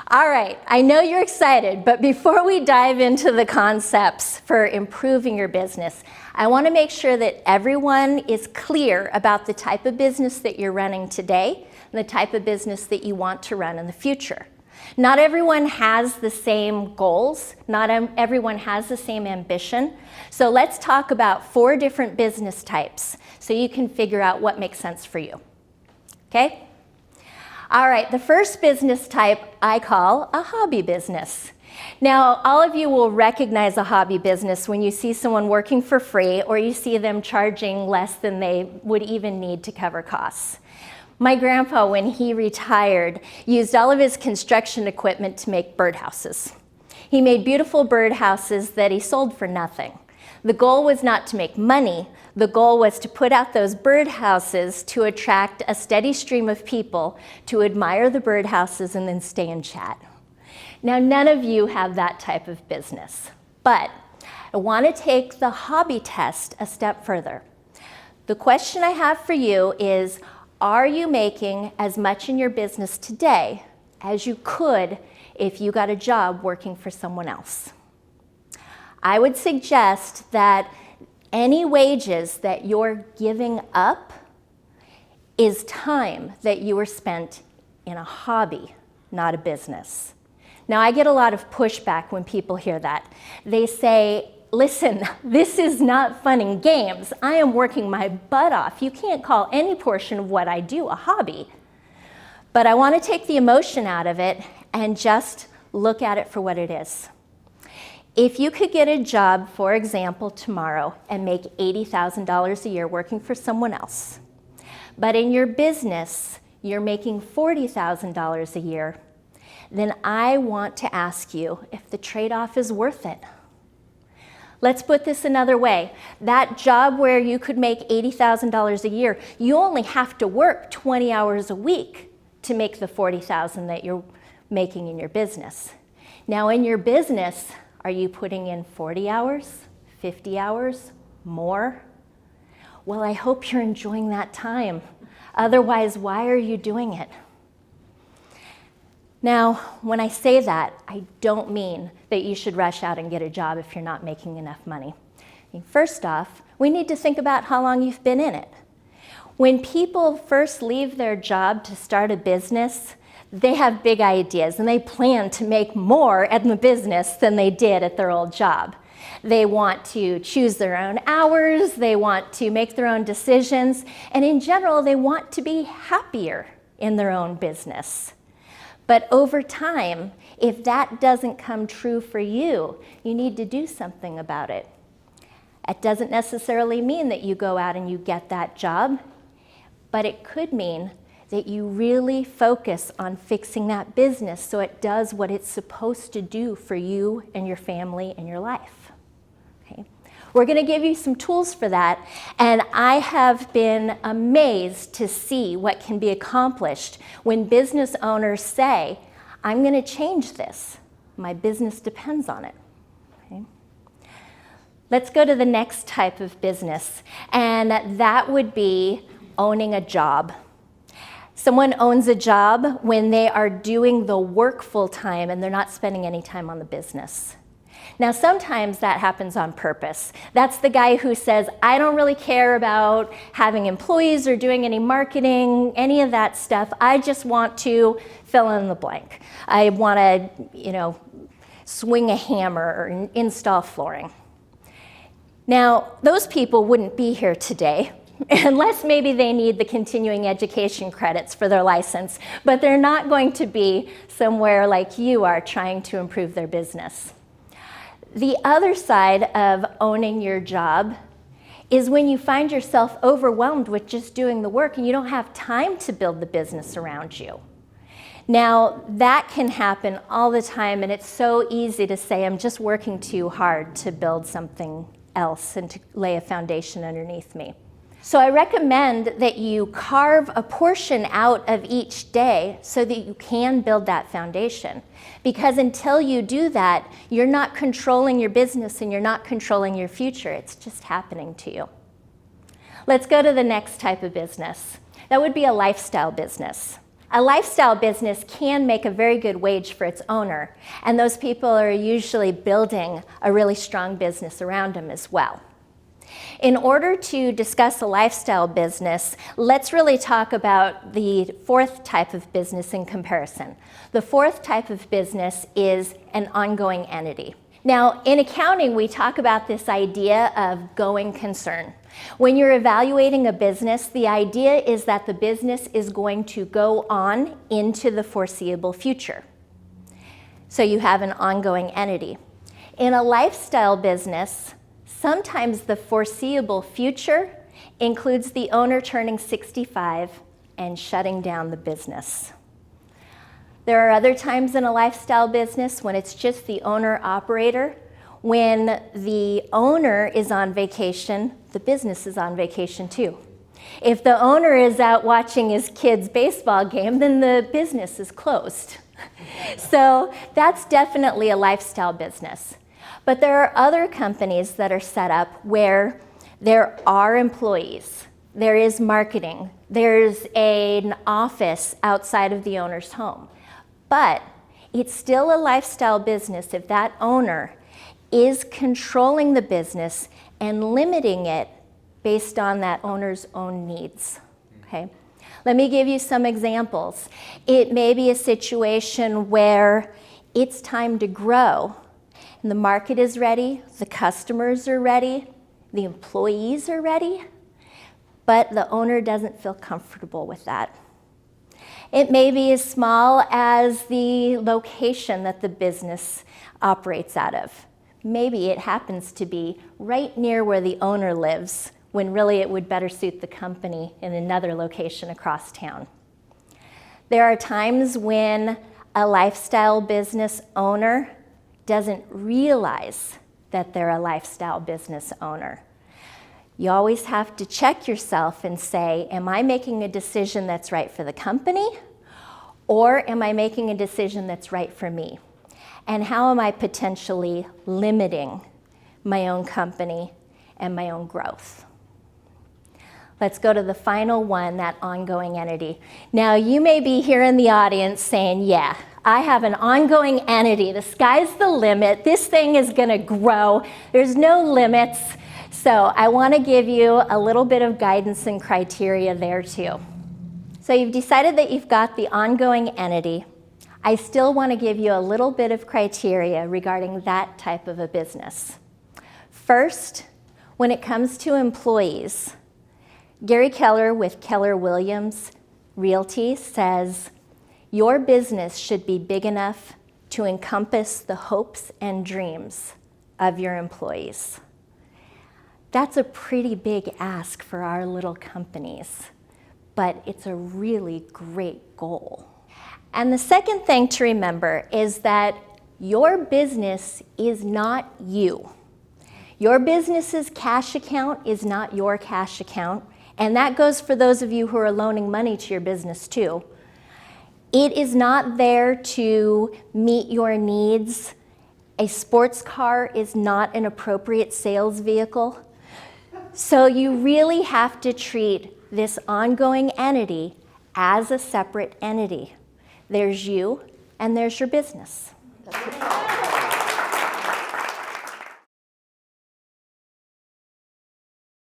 All right, I know you're excited, but before we dive into the concepts for improving your business, I want to make sure that everyone is clear about the type of business that you're running today and the type of business that you want to run in the future. Not everyone has the same goals, not everyone has the same ambition, so let's talk about 4 different business types so you can figure out what makes sense for you. Okay? All right, the first business type I call a hobby business. Now, all of you will recognize a hobby business when you see someone working for free or you see them charging less than they would even need to cover costs. My grandpa, when he retired, used all of his construction equipment to make birdhouses. He made beautiful birdhouses that he sold for nothing. The goal was not to make money. The goal was to put out those birdhouses to attract a steady stream of people to admire the birdhouses and then stay and chat. Now, none of you have that type of business, but I want to take the hobby test a step further. The question I have for you is, are you making as much in your business today as you could if you got a job working for someone else? I would suggest that any wages that you're giving up is time that you were spent in a hobby, not a business. Now, I get a lot of pushback when people hear that. They say, listen, this is not fun and games. I am working my butt off. You can't call any portion of what I do a hobby. But I want to take the emotion out of it and just look at it for what it is. If you could get a job, for example, tomorrow and make $80,000 a year working for someone else, but in your business you're making $40,000 a year, then I want to ask you if the trade-off is worth it. Let's put this another way. That job where you could make $80,000 a year, you only have to work 20 hours a week to make the $40,000 that you're making in your business. Now, in your business, are you putting in 40 hours, 50 hours, more? Well, I hope you're enjoying that time. Otherwise, why are you doing it? Now, when I say that, I don't mean that you should rush out and get a job if you're not making enough money. First off, we need to think about how long you've been in it. When people first leave their job to start a business, they have big ideas and they plan to make more in the business than they did at their old job. They want to choose their own hours, they want to make their own decisions, and in general, they want to be happier in their own business. But over time, if that doesn't come true for you, you need to do something about it. It doesn't necessarily mean that you go out and you get that job, but it could mean that you really focus on fixing that business so it does what it's supposed to do for you and your family and your life. Okay? We're going to give you some tools for that, and I have been amazed to see what can be accomplished when business owners say, I'm going to change this. My business depends on it. Okay? Let's go to the next type of business, and that would be owning a job. Someone owns a job when they are doing the work full time and they're not spending any time on the business. Now, sometimes that happens on purpose. That's the guy who says, I don't really care about having employees or doing any marketing, any of that stuff. I just want to fill in the blank. I want to, swing a hammer or install flooring. Now, those people wouldn't be here today unless maybe they need the continuing education credits for their license, but they're not going to be somewhere like you are trying to improve their business. The other side of owning your job is when you find yourself overwhelmed with just doing the work and you don't have time to build the business around you. Now, that can happen all the time, and it's so easy to say, I'm just working too hard to build something else and to lay a foundation underneath me. So I recommend that you carve a portion out of each day so that you can build that foundation. Because until you do that, you're not controlling your business and you're not controlling your future. It's just happening to you. Let's go to the next type of business. That would be a lifestyle business. A lifestyle business can make a very good wage for its owner, and those people are usually building a really strong business around them as well. In order to discuss a lifestyle business, let's really talk about the fourth type of business in comparison. The fourth type of business is an ongoing entity. Now, in accounting, we talk about this idea of going concern. When you're evaluating a business, the idea is that the business is going to go on into the foreseeable future. So you have an ongoing entity. In a lifestyle business, sometimes the foreseeable future includes the owner turning 65 and shutting down the business. There are other times in a lifestyle business when it's just the owner-operator. When the owner is on vacation, the business is on vacation too. If the owner is out watching his kid's baseball game, then the business is closed. So that's definitely a lifestyle business. But there are other companies that are set up where there are employees, there is marketing, there's an office outside of the owner's home. But it's still a lifestyle business if that owner is controlling the business and limiting it based on that owner's own needs. Okay? Let me give you some examples. It may be a situation where it's time to grow. And the market is ready, the customers are ready, the employees are ready, but the owner doesn't feel comfortable with that. It may be as small as the location that the business operates out of. Maybe it happens to be right near where the owner lives, when really it would better suit the company in another location across town. There are times when a lifestyle business owner doesn't realize that they're a lifestyle business owner. You always have to check yourself and say, am I making a decision that's right for the company, or am I making a decision that's right for me? And how am I potentially limiting my own company and my own growth? Let's go to the final one, that ongoing entity. Now, you may be here in the audience saying, yeah, I have an ongoing entity. The sky's the limit. This thing is going to grow. There's no limits. So I want to give you a little bit of guidance and criteria there too. So you've decided that you've got the ongoing entity. I still want to give you a little bit of criteria regarding that type of a business. First, when it comes to employees, Gary Keller with Keller Williams Realty says, your business should be big enough to encompass the hopes and dreams of your employees. That's a pretty big ask for our little companies, but it's a really great goal. And the second thing to remember is that your business is not you. Your business's cash account is not your cash account, and that goes for those of you who are loaning money to your business too. It is not there to meet your needs. A sports car is not an appropriate sales vehicle. So you really have to treat this ongoing entity as a separate entity. There's you and there's your business. That's it.